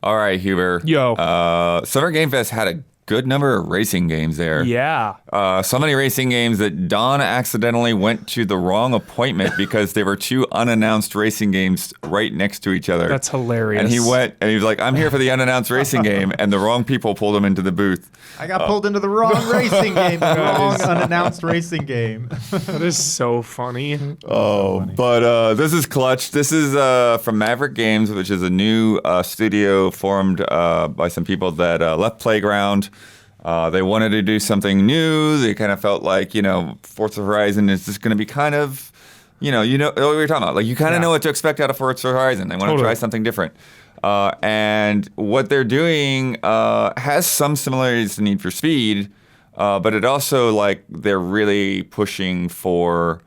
All right, Huber. Yo. Summer Game Fest had a good number of racing games there. Yeah. So many racing games that Don accidentally went to the wrong appointment because there were two unannounced racing games right next to each other. That's hilarious. And he went and he was like, I'm here for the unannounced racing game. And the wrong people pulled him into the booth. I got pulled into the wrong racing game, the wrong unannounced racing game. That is so funny. But this is Clutch. This is from Maverick Games, which is a new studio formed by some people that left Playground. They wanted to do something new. They kind of felt like, Forza Horizon is just going to be kind of, what we were talking about. Like, you kind of know what to expect out of Forza Horizon. They want to try something different. And what they're doing has some similarities to Need for Speed, but it also, they're really pushing for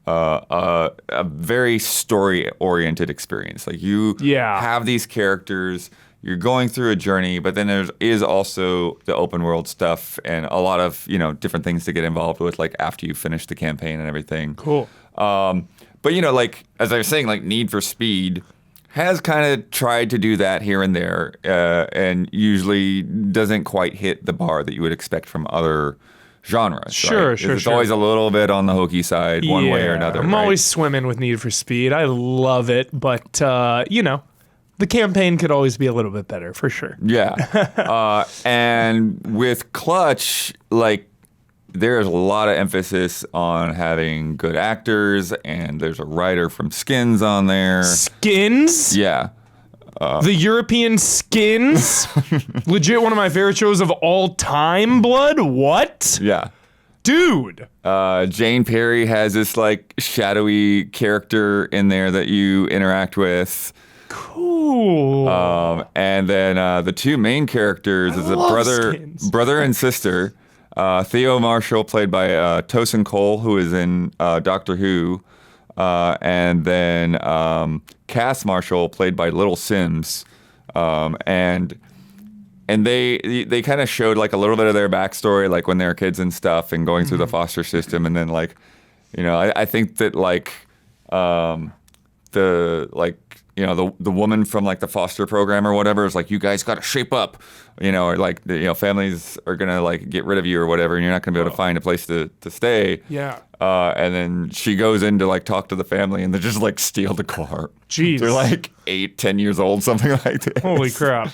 a very story-oriented experience. Like, you have these characters. You're going through a journey, but then there is also the open world stuff and a lot of, different things to get involved with, like after you finish the campaign and everything. Cool. But, as I was saying, Need for Speed has kind of tried to do that here and there and usually doesn't quite hit the bar that you would expect from other genres. Sure. It's always a little bit on the hokey side one way or another. I'm always swimming with Need for Speed. I love it, but, the campaign could always be a little bit better, for sure. Yeah. And with Clutch, there's a lot of emphasis on having good actors, and there's a writer from Skins on there. Skins? Yeah. The European Skins? Legit one of my favorite shows of all time, Blood? What? Yeah. Dude. Jane Perry has this, shadowy character in there that you interact with. Cool. And then the two main characters is a brother and sister. Theo Marshall, played by Tosin Cole, who is in Doctor Who, and then Cass Marshall, played by Little Sims, and they kind of showed a little bit of their backstory, when they were kids and stuff, and going through the foster system, and then I think that the woman from the foster program or whatever is you guys got to shape up, or families are gonna get rid of you or whatever, and you're not gonna be able to find a place to stay. Yeah. And then she goes in to talk to the family, and they just steal the car. Jeez. They're 8, 10 years old, something like that. Holy crap.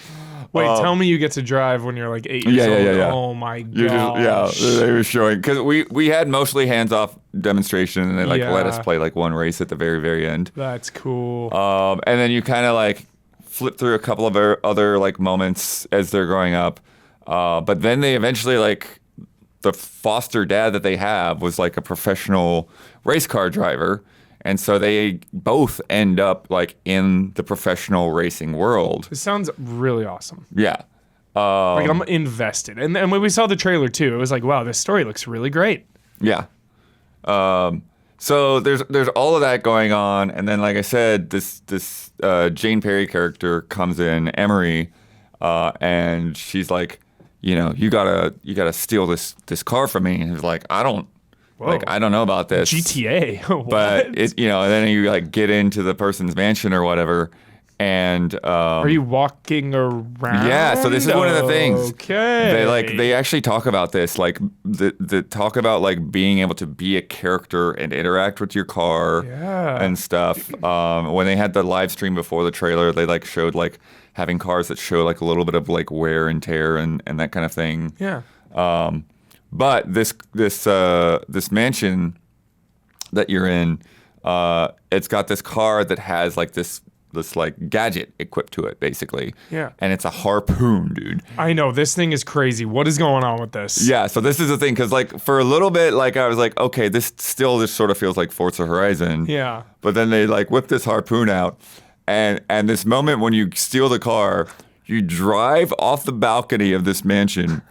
Wait, tell me you get to drive when you're 8 years old. Yeah. Oh my god. They were showing, because we had mostly hands-off demonstration, and they let us play one race at the very, very end. That's cool. And then you kind of flip through a couple of other moments as they're growing up. But then they eventually the foster dad that they have was a professional race car driver. And so they both end up in the professional racing world. This sounds really awesome. Yeah. I'm invested. And when we saw the trailer too, it was wow, this story looks really great. Yeah. So there's all of that going on, and then I said, this Jane Perry character comes in, Emery, and she's you gotta steal this car from me, and he's I don't. Whoa. I don't know about this. GTA. But and then you get into the person's mansion or whatever, and are you walking around? Yeah, so this is one of the things. Okay. They actually talk about this, the talk about being able to be a character and interact with your car and stuff. When they had the live stream before the trailer, they showed having cars that show a little bit of wear and tear and that kind of thing. Yeah. But this mansion that you're in, it's got this car that has this gadget equipped to it, basically. Yeah. And it's a harpoon, dude. I know, this thing is crazy. What is going on with this? Yeah, so this is the thing, because for a little bit, I was okay, this sort of feels like Forza Horizon. Yeah. But then they whip this harpoon out, and this moment when you steal the car, you drive off the balcony of this mansion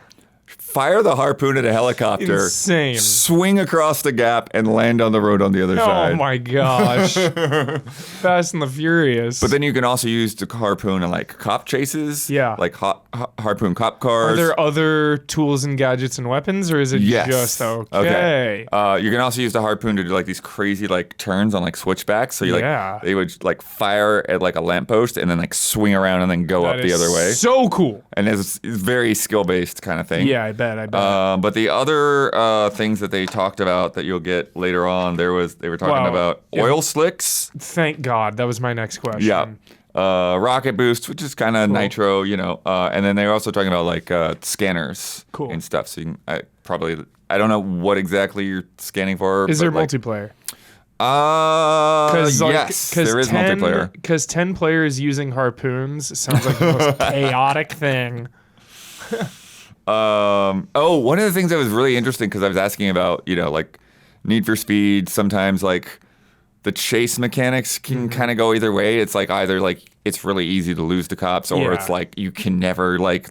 fire the harpoon at a helicopter, Insane. swing across the gap, and land on the road on the other side. Oh my gosh. Fast and the Furious. But then you can also use the harpoon in like cop chases. Yeah. Like harpoon cop cars. Are there other tools and gadgets and weapons, or is it just okay? You can also use the harpoon to do like these crazy like turns on like switchbacks. So you like they would like fire at like a lamppost and then like swing around and then go up the other way. So cool. And it's very skill based kind of thing. Yeah, I bet. But the other things that they talked about that you'll get later on, they were talking about oil slicks. Thank God, that was my next question. Yeah. Rocket boost, which is kind of nitro, you know. And then they were also talking about like scanners and stuff. So you can, I don't know what exactly you're scanning for. Is there multiplayer? Yes, there is multiplayer. Because 10 players using harpoons sounds like the most chaotic thing. One of the things that was really interesting, because I was asking about, you know, like Need for Speed, sometimes like the chase mechanics can kind of go either way. It's like either like it's really easy to lose the cops, or it's like you can never like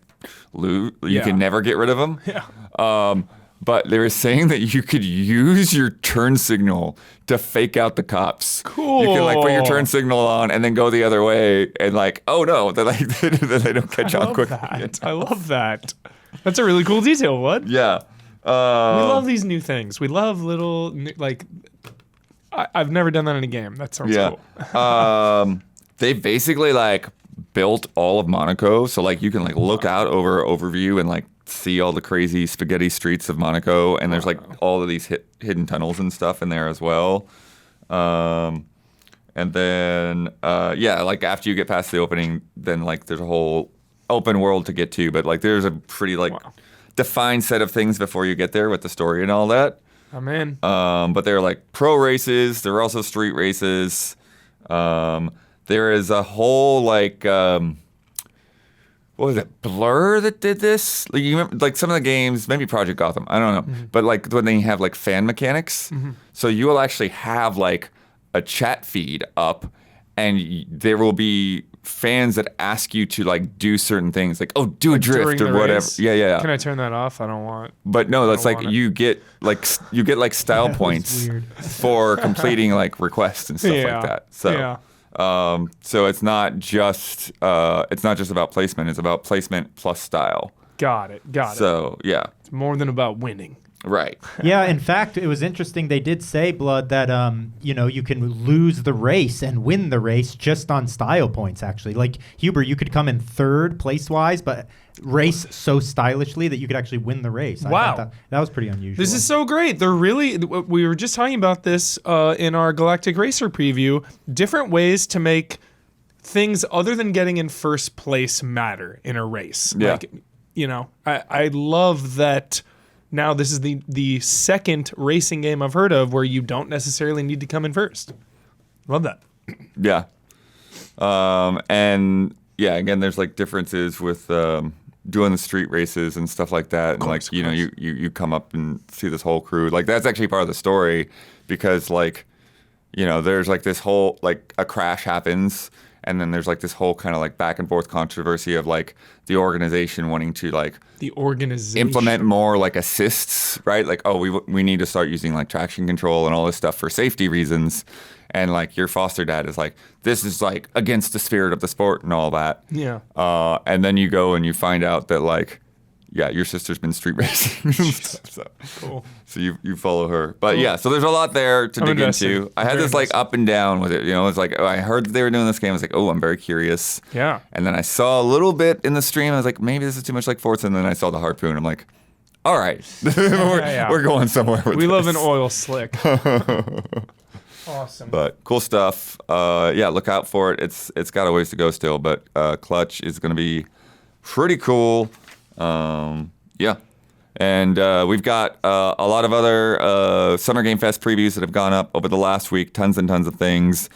lose, you can never get rid of them. Yeah. But they were saying that you could use your turn signal to fake out the cops. Cool. You can like put your turn signal on and then go the other way, and like, oh no, then like they don't catch on quick. I love that. That's a really cool detail, Bud. Yeah. We love these new things. We love little like. I've never done that in a game. That sounds cool. They basically like built all of Monaco, so like you can like look out over overview and like see all the crazy spaghetti streets of Monaco, and there's like all of these hidden tunnels and stuff in there as well. And then like after you get past the opening, then like there's a whole open world to get to, but like there's a pretty like defined set of things before you get there with the story and all that. I'm in. But they're like pro races. There are also street races. There is a whole like what was it, Blur that did this? Like you remember, like some of the games, maybe Project Gotham, I don't know. But like when they have like fan mechanics, so you will actually have like a chat feed up, and there will be fans that ask you to like do certain things, like do a drift or whatever. Race? Yeah. Can I turn that off? I don't want. But no, that's like you get like style points for completing like requests and stuff like that. So. So it's not just about placement. It's about placement plus style. Got it. So yeah, it's more than about winning. Right. Yeah. In fact, it was interesting. They did say, Blood, that you can lose the race and win the race just on style points. Actually, like Huber, you could come in third place wise, but race so stylishly that you could actually win the race. Wow. I thought that was pretty unusual. This is so great. They're really. We were just talking about this in our Galactic Racer preview. Different ways to make things other than getting in first place matter in a race. Yeah. Like, I love that. Now this is the second racing game I've heard of where you don't necessarily need to come in first. Love that. Yeah. And yeah, again, there's like differences with doing the street races and stuff like that. And like, you come up and see this whole crew. Like that's actually part of the story, because like, there's like this whole, like a crash happens, and then there's like this whole kind of like back and forth controversy of like the organization wanting to like implement more like assists, right? Like, we need to start using like traction control and all this stuff for safety reasons. And like your foster dad is like, this is like against the spirit of the sport and all that. Yeah. And then you go and you find out that like, yeah, your sister's been street racing. So cool. So you follow her. But yeah, so there's a lot there to dig into. I had this like up and down with it. It's like, I heard that they were doing this game. I was like, I'm very curious. Yeah. And then I saw a little bit in the stream. I was like, maybe this is too much like Forza. And then I saw the harpoon. I'm like, all right, we're going somewhere with We this. love an oil slick. Awesome. But cool stuff. Yeah, look out for it. It's got a ways to go still, but Clutch is going to be pretty cool. Yeah. And we've got a lot of other Summer Game Fest previews that have gone up over the last week. Tons and tons of things.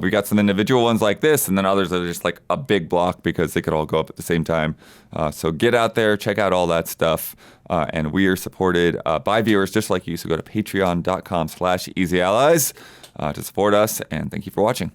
We've got some individual ones like this, and then others that are just like a big block because they could all go up at the same time. So get out there, check out all that stuff. And we are supported by viewers just like you. So go to patreon.com/easyallies to support us. And thank you for watching.